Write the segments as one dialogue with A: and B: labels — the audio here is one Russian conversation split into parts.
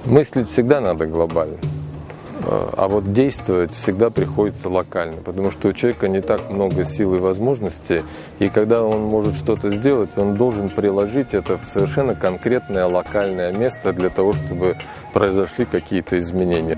A: Мыслить всегда надо глобально, а вот действовать всегда приходится локально, потому что у человека не так много сил и возможностей, и когда он может что-то сделать, он должен приложить это в совершенно конкретное локальное место для того, чтобы произошли какие-то изменения.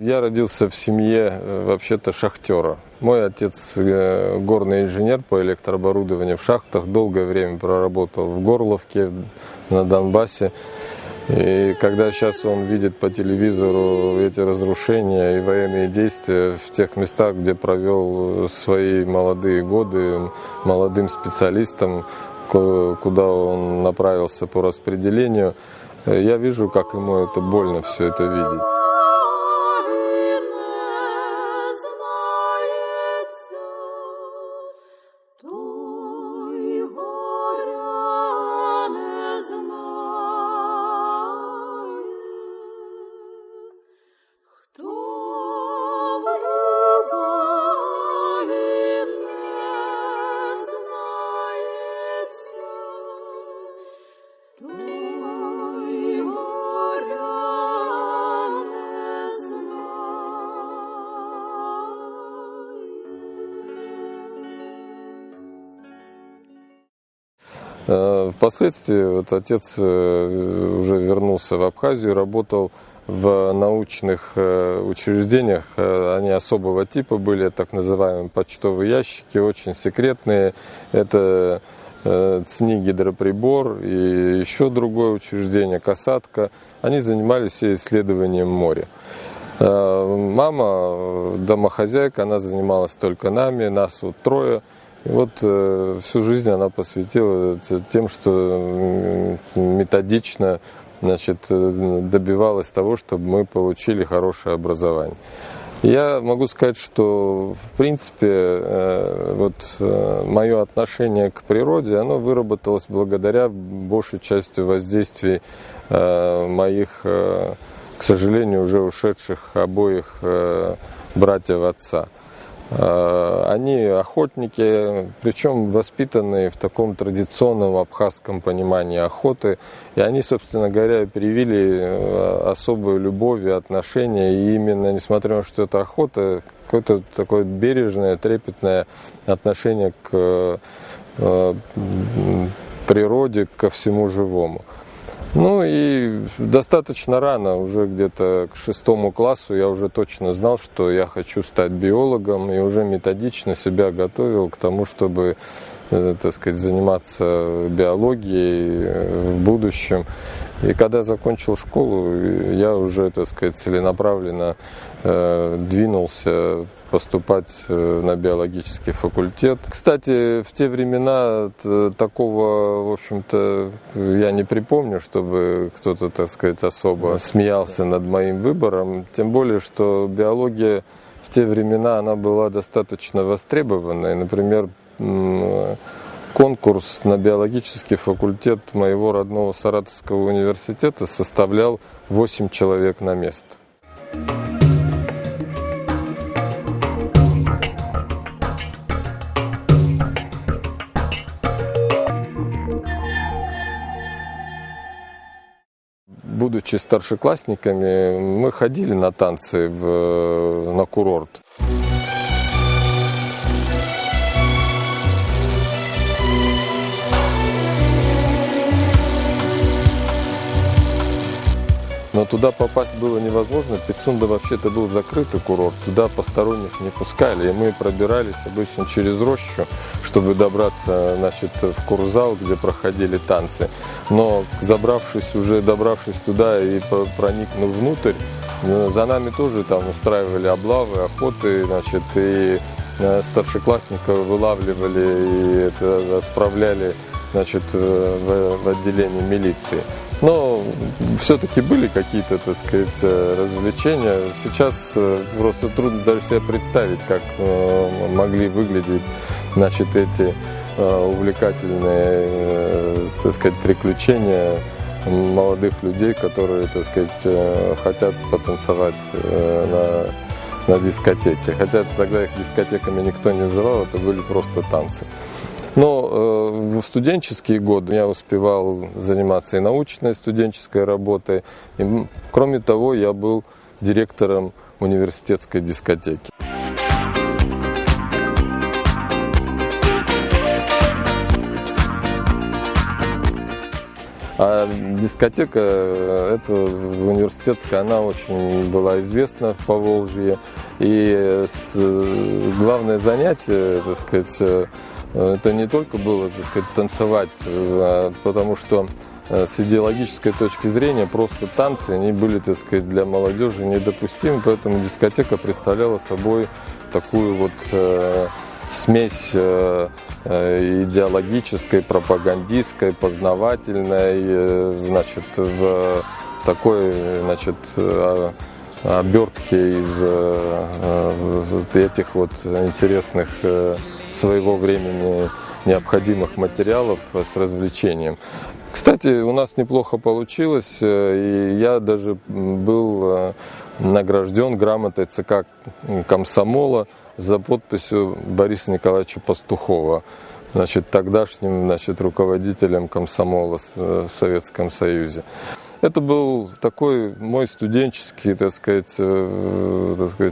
A: Я родился в семье вообще-то шахтера. Мой отец горный инженер по электрооборудованию в шахтах, долгое время проработал в Горловке, на Донбассе. И когда сейчас он видит по телевизору эти разрушения и военные действия в тех местах, где провел свои молодые годы молодым специалистом, куда он направился по распределению, я вижу, как ему это больно все это видеть. Впоследствии вот отец уже вернулся в Абхазию, работал в научных учреждениях. Они особого типа были, так называемые почтовые ящики, очень секретные. Это ЦНИ «Гидроприбор» и еще другое учреждение «Касатка». Они занимались исследованием моря. Мама, домохозяйка, она занималась только нами, нас вот трое. И вот всю жизнь она посвятила тем, что методично, значит, добивалась того, чтобы мы получили хорошее образование. Я могу сказать, что в принципе вот мое отношение к природе, оно выработалось благодаря большей части воздействий моих, к сожалению, уже ушедших обоих братьев отца. Они охотники, причем воспитанные в таком традиционном абхазском понимании охоты. И они, собственно говоря, привили особую любовь и отношение. И именно, несмотря на то, что это охота, какое-то такое бережное, трепетное отношение к природе, ко всему живому. Ну и достаточно рано, уже где-то к 6 классу, я уже точно знал, что я хочу стать биологом, и уже методично себя готовил к тому, чтобы, так сказать, заниматься биологией в будущем. И когда закончил школу, я уже, так сказать, целенаправленно двинулся поступать на биологический факультет. Кстати, в те времена такого, в общем-то, я не припомню, чтобы кто-то, так сказать, особо смеялся над моим выбором. Тем более, что биология в те времена, она была достаточно востребованной. Например, конкурс на биологический факультет моего родного Саратовского университета составлял 8 человек на место. Будучи старшеклассниками, мы ходили на танцы на курорт. но туда попасть было невозможно. Пицунда вообще-то был закрытый курорт, туда посторонних не пускали, и мы пробирались обычно через рощу, чтобы добраться, значит, в курзал, где проходили танцы. Но добравшись туда и проникнув внутрь, за нами тоже там устраивали облавы, охоты, значит, и старшеклассников вылавливали и отправляли, значит, в отделение милиции. Но все-таки были какие-то, так сказать, развлечения. Сейчас просто трудно даже себе представить, как могли выглядеть, значит, эти увлекательные, так сказать, приключения молодых людей, которые, так сказать, хотят потанцевать на дискотеке. Хотя тогда их дискотеками никто не называл, это были просто танцы. Но в студенческие годы я успевал заниматься и научной студенческой работой. И, кроме того, я был директором университетской дискотеки. А дискотека эта университетская, она очень была известна в Поволжье. И главное занятие, так сказать, это не только было, так сказать, танцевать, потому что с идеологической точки зрения просто танцы, они были, так сказать, для молодежи недопустимы, поэтому дискотека представляла собой такую вот смесь идеологической, пропагандистской, познавательной, значит, в такой, значит, обертке из этих вот интересных своего времени необходимых материалов с развлечением. Кстати, у нас неплохо получилось, и я даже был награжден грамотой ЦК комсомола за подписью Бориса Николаевича Пастухова, значит, тогдашним, значит, руководителем комсомола в Советском Союзе. Это был такой мой студенческий, так сказать,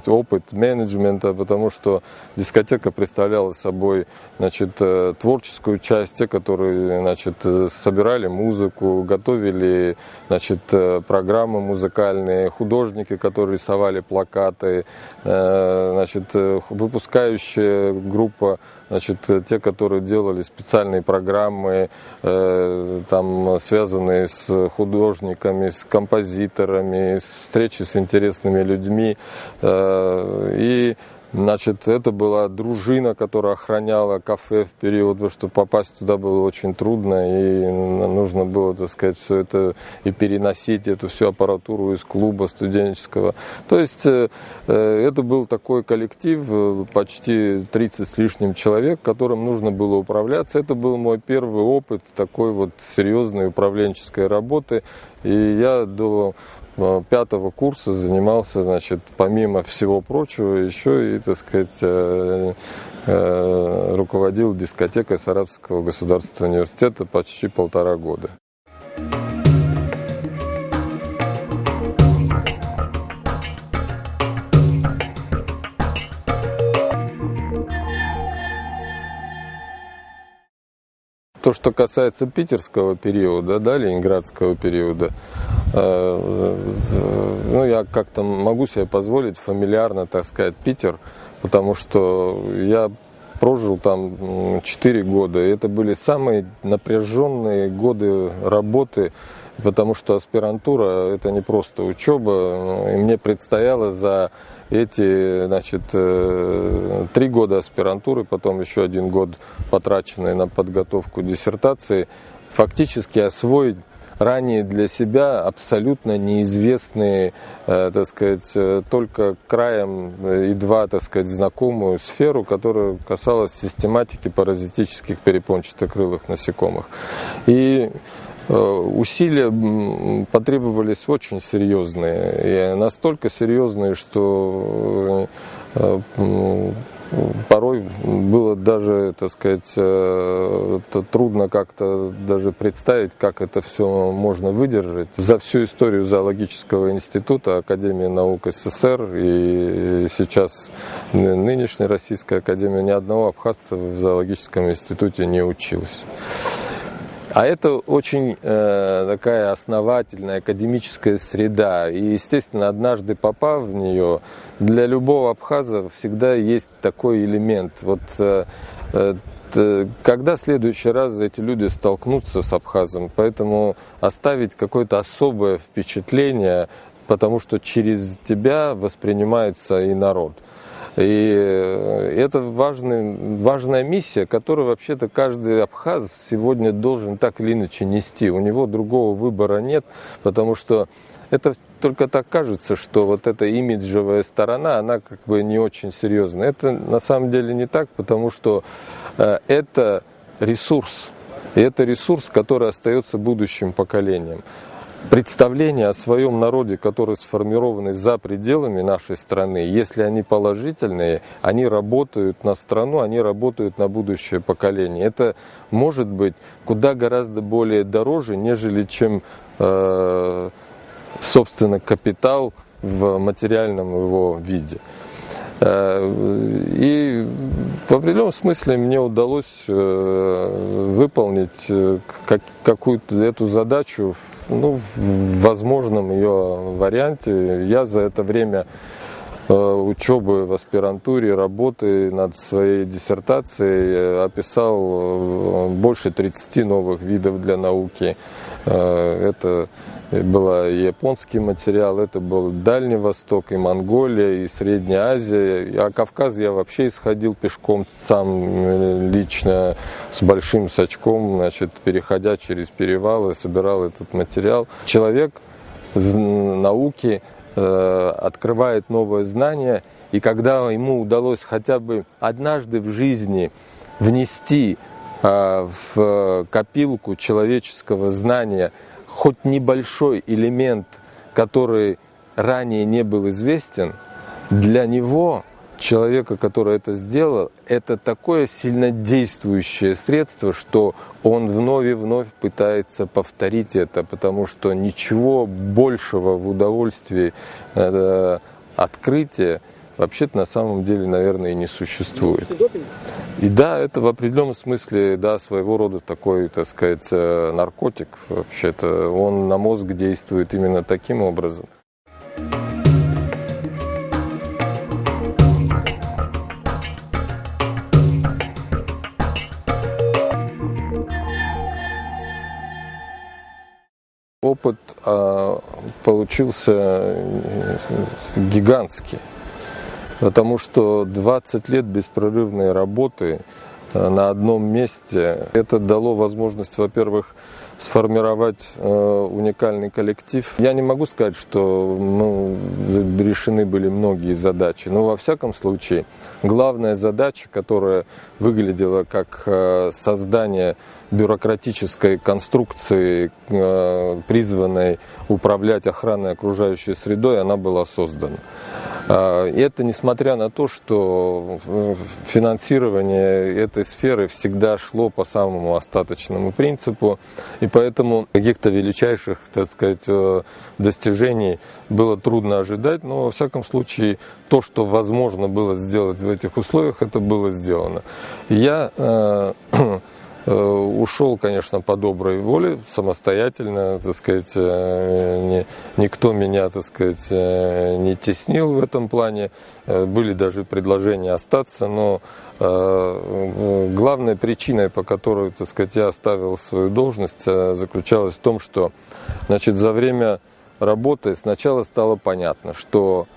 A: опыт менеджмента, потому что дискотека представляла собой, значит, творческую часть, те, которые, значит, собирали музыку, готовили, значит, программы музыкальные, художники, которые рисовали плакаты, значит, выпускающая группа, значит, те, которые делали специальные программы, там, связанные с художниками, с композиторами, с встречи с интересными людьми. И, значит, это была дружина, которая охраняла кафе в период, потому что попасть туда было очень трудно, и нужно было, так сказать, все это и переносить, эту всю аппаратуру из клуба студенческого. То есть это был такой коллектив, почти 30 с лишним человек, которым нужно было управляться. Это был мой первый опыт такой вот серьезной управленческой работы, и я до 5-го курса занимался, значит, помимо всего прочего, еще и, так сказать, руководил дискотекой Саратовского государственного университета почти 1,5 года. То, что касается питерского периода, да, ленинградского периода, ну, я как-то могу себе позволить фамильярно, так сказать, Питер, потому что я прожил там 4 года, и это были самые напряженные годы работы, потому что аспирантура – это не просто учеба, и мне предстояло за эти, значит, 3 года аспирантуры, потом еще 1 год, потраченный на подготовку диссертации, фактически освоить ранее для себя абсолютно неизвестные, так сказать, только краем едва, так сказать, знакомую сферу, которая касалась систематики паразитических перепончатокрылых насекомых. И усилия потребовались очень серьезные, и настолько серьезные, что порой было даже, так сказать, трудно как-то даже представить, как это все можно выдержать. За всю историю зоологического института Академии наук СССР и сейчас нынешней Российской академии ни одного абхазца в зоологическом институте не училось. А это очень такая основательная академическая среда. И, естественно, однажды попав в нее, для любого абхаза всегда есть такой элемент. Вот когда в следующий раз эти люди столкнутся с абхазом, поэтому оставить какое-то особое впечатление, потому что через тебя воспринимается и народ. И это важная миссия, которую вообще-то каждый абхаз сегодня должен так или иначе нести. У него другого выбора нет, потому что это только так кажется, что вот эта имиджевая сторона, она как бы не очень серьезная. Это на самом деле не так, потому что это ресурс. И это ресурс, который остается будущим поколениям. Представления о своем народе, которые сформированы за пределами нашей страны, если они положительные, они работают на страну, они работают на будущее поколение. Это может быть куда гораздо более дороже, нежели чем, собственно, капитал в материальном его виде. И в определенном смысле мне удалось выполнить какую-то эту задачу, ну, в возможном ее варианте. Я за это время учебы в аспирантуре, работы над своей диссертацией описал больше 30 новых видов для науки. Это был и японский материал, это был Дальний Восток, и Монголия, и Средняя Азия. А Кавказ я вообще исходил пешком сам лично, с большим сачком, значит, переходя через перевалы, собирал этот материал. Человек науки открывает новое знание, и когда ему удалось хотя бы однажды в жизни внести в копилку человеческого знания хоть небольшой элемент, который ранее не был известен, для него, человека, который это сделал, это такое сильнодействующее средство, что он вновь и вновь пытается повторить это, потому что ничего большего в удовольствии открытия вообще-то на самом деле, наверное, и не существует. И да, это в определенном смысле, да, своего рода такой, так сказать, наркотик. Вообще-то он на мозг действует именно таким образом. Опыт получился гигантский, потому что 20 лет беспрерывной работы на одном месте, это дало возможность, во-первых, сформировать уникальный коллектив. Я не могу сказать, что решены были многие задачи, но во всяком случае главная задача, которая выглядела как создание бюрократической конструкции, призванной управлять охраной окружающей средой, она была создана. И это несмотря на то, что финансирование этой сферы всегда шло по самому остаточному принципу, и поэтому каких-то величайших, так сказать, достижений было трудно ожидать, но во всяком случае то, что возможно было сделать в этих условиях, это было сделано. Я ушел, конечно, по доброй воле, самостоятельно, так сказать, никто меня, так сказать, не теснил в этом плане. Были даже предложения остаться, но главной причиной, по которой, так сказать, я оставил свою должность, заключалась в том, что, значит, за время работы сначала стало понятно, что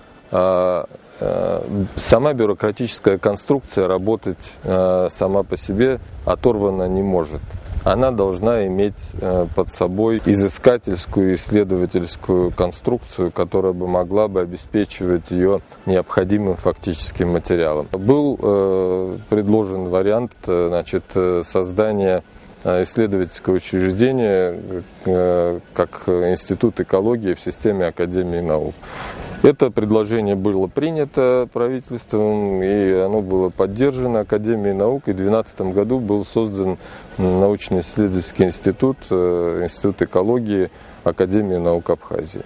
A: сама бюрократическая конструкция работать сама по себе оторвана не может. Она должна иметь под собой изыскательскую, исследовательскую конструкцию, которая бы могла бы обеспечивать ее необходимым фактическим материалом. Был предложен вариант, значит, создания исследовательского учреждения как Институт экологии в системе Академии наук. Это предложение было принято правительством, и оно было поддержано Академией наук, и в 2012 году был создан научно-исследовательский институт, Институт экологии Академии наук Абхазии.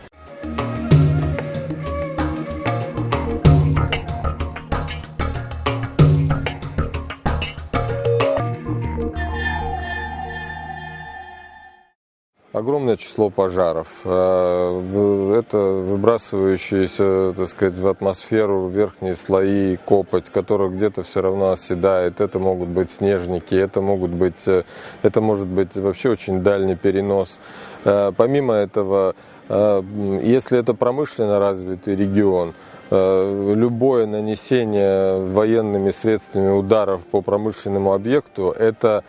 A: огромное число пожаров. Это выбрасывающиеся, так сказать, в атмосферу верхние слои, копоть, которая где-то все равно оседает. Это могут быть снежники, это может быть вообще очень дальний перенос. Помимо этого, если это промышленно развитый регион, любое нанесение военными средствами ударов по промышленному объекту – это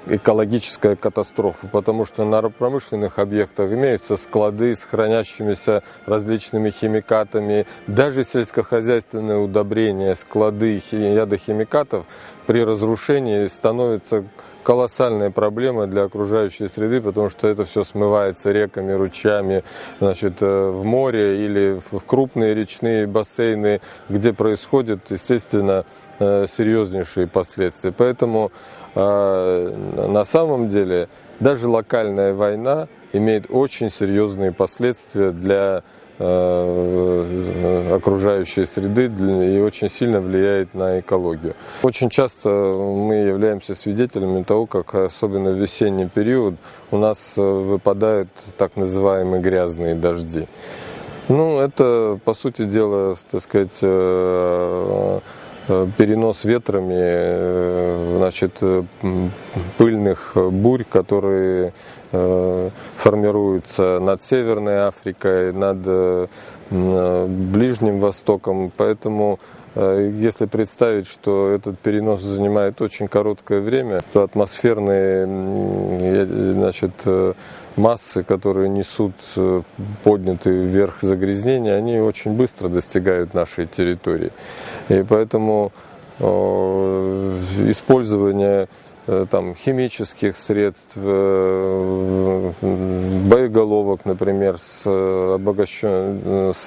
A: экологическая катастрофа, потому что на промышленных объектах имеются склады с хранящимися различными химикатами. Даже сельскохозяйственные удобрения, склады ядохимикатов при разрушении становятся колоссальной проблемой для окружающей среды, потому что это все смывается реками, ручьями, значит, в море или в крупные речные бассейны, где происходят, естественно, серьезнейшие последствия. Поэтому на самом деле даже локальная война имеет очень серьезные последствия для окружающей среды и очень сильно влияет на экологию. Очень часто мы являемся свидетелями того, как особенно в весенний период у нас выпадают так называемые грязные дожди. Ну, это, по сути дела, так сказать, перенос ветрами, значит, пыльных бурь, которые формируются над Северной Африкой, над Ближним Востоком. Поэтому, если представить, что этот перенос занимает очень короткое время, то атмосферные, значит, массы, которые несут поднятые вверх загрязнения, они очень быстро достигают нашей территории. И поэтому использование химических средств, боеголовок, например, с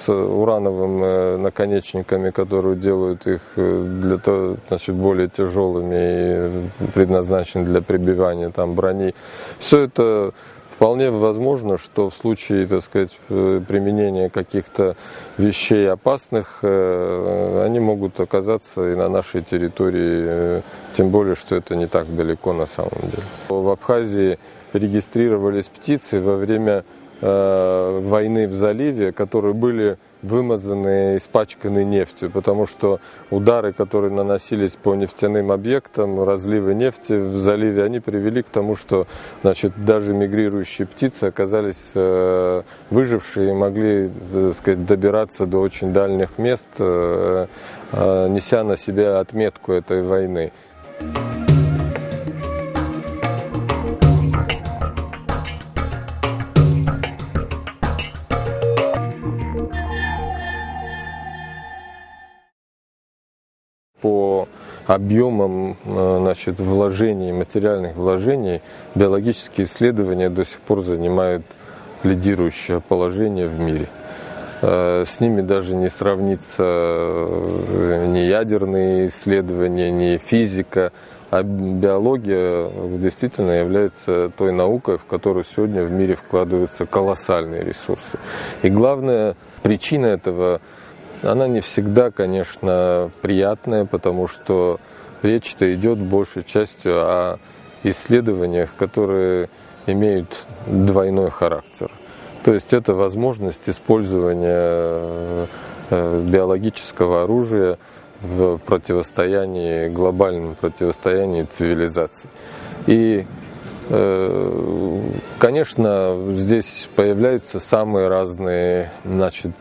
A: урановыми наконечниками, которые делают их для того, значит, более тяжелыми и предназначены для прибивания брони. Все это вполне возможно, что в случае, так сказать, применения каких-то вещей опасных, они могут оказаться и на нашей территории, тем более, что это не так далеко на самом деле. В Абхазии регистрировались птицы во время войны в заливе, которые были вымазаны, испачканы нефтью, потому что удары, которые наносились по нефтяным объектам, разливы нефти в заливе, они привели к тому, что, значит, даже мигрирующие птицы оказались выжившие и могли, так сказать, добираться до очень дальних мест, неся на себе отметку этой войны. По объемам, значит, вложений, материальных вложений, биологические исследования до сих пор занимают лидирующее положение в мире. С ними даже не сравнится ни ядерные исследования, ни физика, а биология действительно является той наукой, в которую сегодня в мире вкладываются колоссальные ресурсы. И главная причина этого, она не всегда, конечно, приятная, потому что речь-то идет большей частью о исследованиях, которые имеют двойной характер. То есть это возможность использования биологического оружия в противостоянии, глобальном противостоянии цивилизаций. И, конечно, здесь появляются самые разные, значит,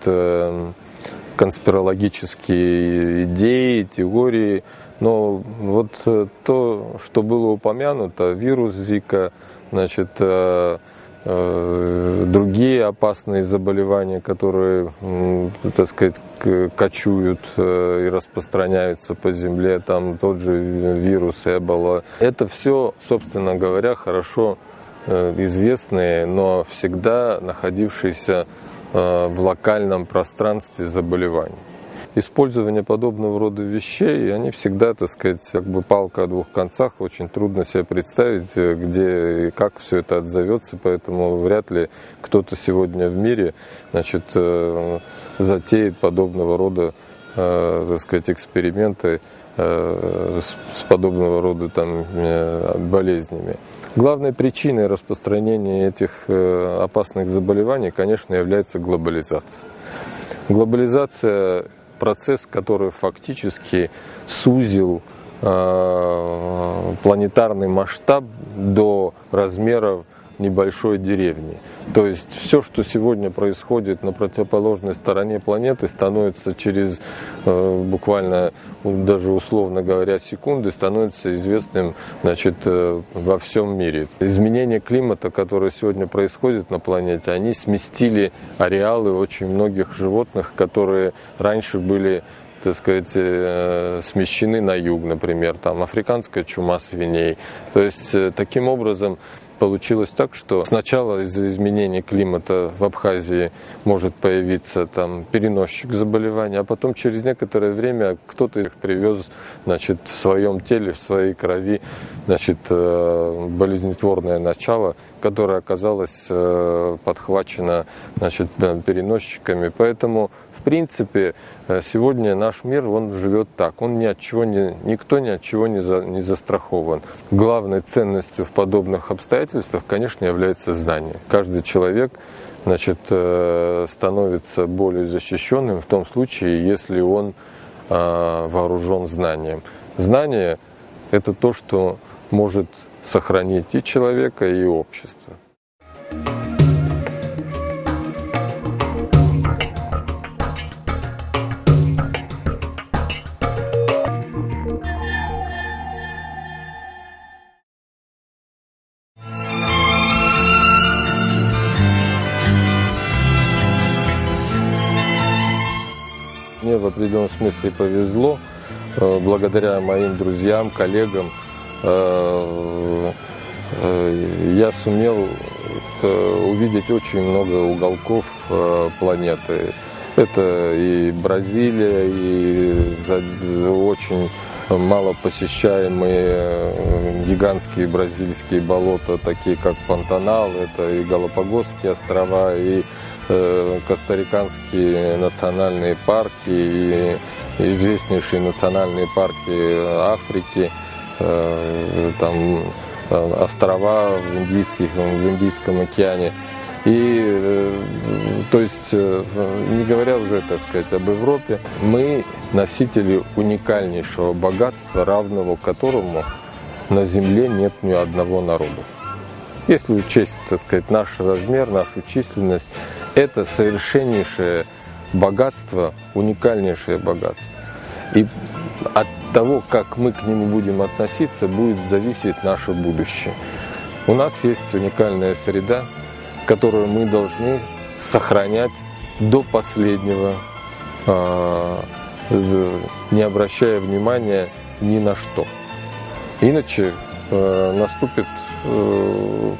A: конспирологические идеи, теории, но вот то, что было упомянуто, вирус Зика, значит, другие опасные заболевания, которые, так сказать, кочуют и распространяются по земле, там тот же вирус Эбола. Это все, собственно говоря, хорошо известные, но всегда находившиеся в локальном пространстве заболеваний. Использование подобного рода вещей, они всегда, так сказать, как бы палка о двух концах, очень трудно себе представить, где и как все это отзовется, поэтому вряд ли кто-то сегодня в мире, значит, затеет подобного рода, так сказать, эксперименты с подобного рода болезнями. Главной причиной распространения этих опасных заболеваний, конечно, является глобализация. Глобализация – процесс, который фактически сузил планетарный масштаб до размеров небольшой деревни. То есть все, что сегодня происходит на противоположной стороне планеты, становится через буквально, даже условно говоря, секунды, становится известным, во всем мире. Изменения климата, которые сегодня происходят на планете, они сместили ареалы очень многих животных, которые раньше были, смещены на юг, например, африканская чума свиней. То есть таким образом получилось так, что сначала из-за изменения климата в Абхазии может появиться переносчик заболевания, а потом через некоторое время кто-то их привез, в своем теле, в своей крови, болезнетворное начало, которое оказалось подхвачено, переносчиками. Поэтому, в принципе, сегодня наш мир, он живет так, никто ни от чего не застрахован. Главной ценностью в подобных обстоятельствах, конечно, является знание. Каждый человек, становится более защищенным в том случае, если он вооружен знанием. Знание – это то, что может сохранить и человека, и общество. Мне в определенном смысле повезло, благодаря моим друзьям, коллегам, я сумел увидеть очень много уголков планеты. Это и Бразилия, и очень мало посещаемые гигантские бразильские болота, такие как Пантанал, это и Галапагосские острова, и костариканские национальные парки, и известнейшие национальные парки Африки, острова в Индийском океане. И, то есть, не говоря уже, об Европе, мы носители уникальнейшего богатства, равного которому на Земле нет ни одного народа. Если учесть, наш размер, нашу численность, это совершеннейшее богатство, уникальнейшее богатство. И от того, как мы к нему будем относиться, будет зависеть наше будущее. У нас есть уникальная среда, которую мы должны сохранять до последнего, не обращая внимания ни на что. Иначе наступит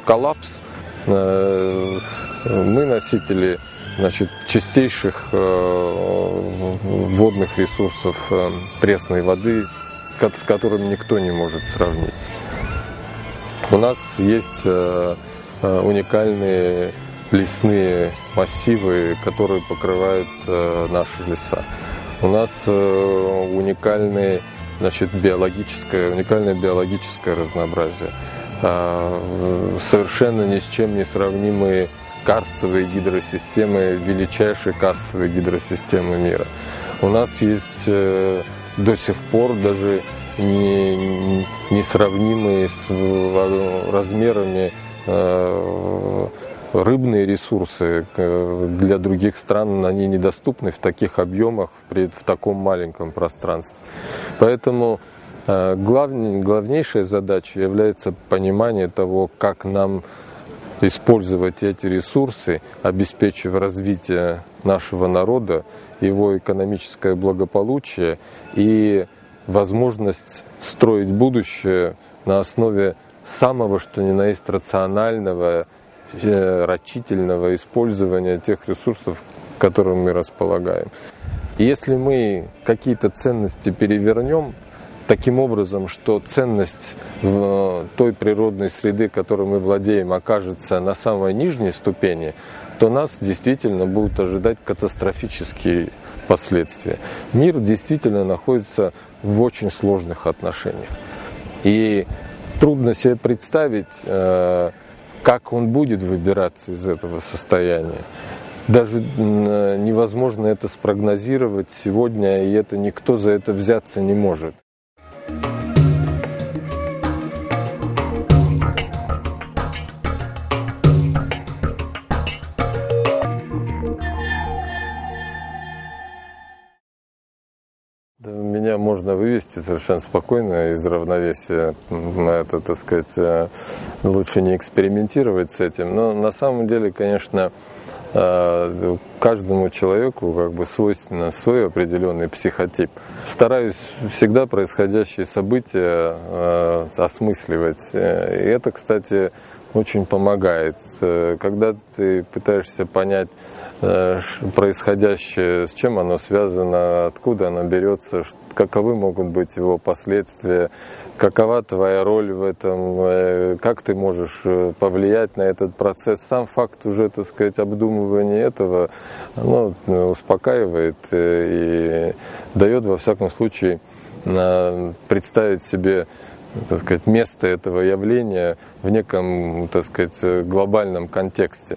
A: коллапс. Мы носители чистейших водных ресурсов пресной воды, с которым никто не может сравниться. У нас есть уникальные лесные массивы, которые покрывают наши леса. У нас уникальное биологическое разнообразие. Совершенно ни с чем не сравнимые карстовые гидросистемы, величайшие карстовые гидросистемы мира. У нас есть до сих пор даже несравнимые с размерами рыбные ресурсы. Для других стран они недоступны в таких объемах, в таком маленьком пространстве. Поэтому главнейшая задача является понимание того, как нам использовать эти ресурсы, обеспечив развитие нашего народа, его экономическое благополучие и возможность строить будущее на основе самого, что ни на есть, рационального, рачительного использования тех ресурсов, которыми мы располагаем. И если мы какие-то ценности перевернем таким образом, что ценность той природной среды, которой мы владеем, окажется на самой нижней ступени, то нас действительно будут ожидать катастрофические последствия. Мир действительно находится в очень сложных отношениях. И трудно себе представить, как он будет выбираться из этого состояния. Даже невозможно это спрогнозировать сегодня, и это никто за это взяться не может. Меня можно вывести совершенно спокойно из равновесия. Это, так сказать, лучше не экспериментировать с этим. Но на самом деле, конечно, каждому человеку как бы свойственно свой определенный психотип. Стараюсь всегда происходящие события осмысливать. И это, кстати, очень помогает. Когда ты пытаешься понять происходящее, с чем оно связано, откуда оно берется, каковы могут быть его последствия, какова твоя роль в этом, как ты можешь повлиять на этот процесс. Сам факт уже, так сказать, обдумывания этого, оно успокаивает и дает, во всяком случае, представить себе, так сказать, место этого явления в неком, так сказать, глобальном контексте.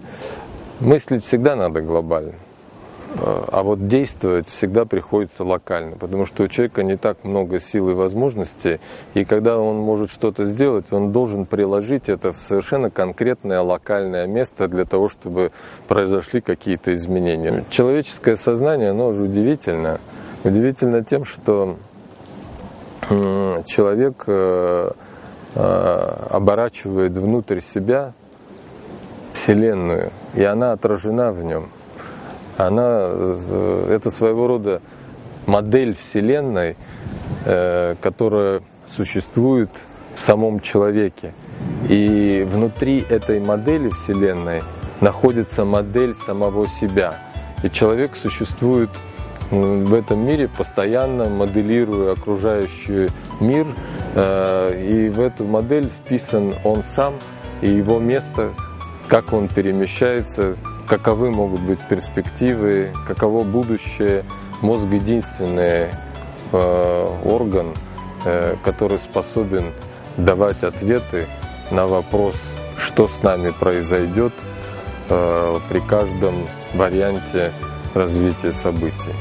A: Мыслить всегда надо глобально, а вот действовать всегда приходится локально, потому что у человека не так много сил и возможностей, и когда он может что-то сделать, он должен приложить это в совершенно конкретное локальное место для того, чтобы произошли какие-то изменения. Человеческое сознание, оно уже удивительно. Удивительно тем, что человек оборачивает внутрь себя Вселенную, и она отражена в нем. Это своего рода модель Вселенной, которая существует в самом человеке. И внутри этой модели Вселенной находится модель самого себя. И человек существует в этом мире, постоянно моделируя окружающий мир, и в эту модель вписан он сам и его место, как он перемещается, каковы могут быть перспективы, каково будущее. Мозг — единственный орган, который способен давать ответы на вопрос, что с нами произойдет при каждом варианте развития событий.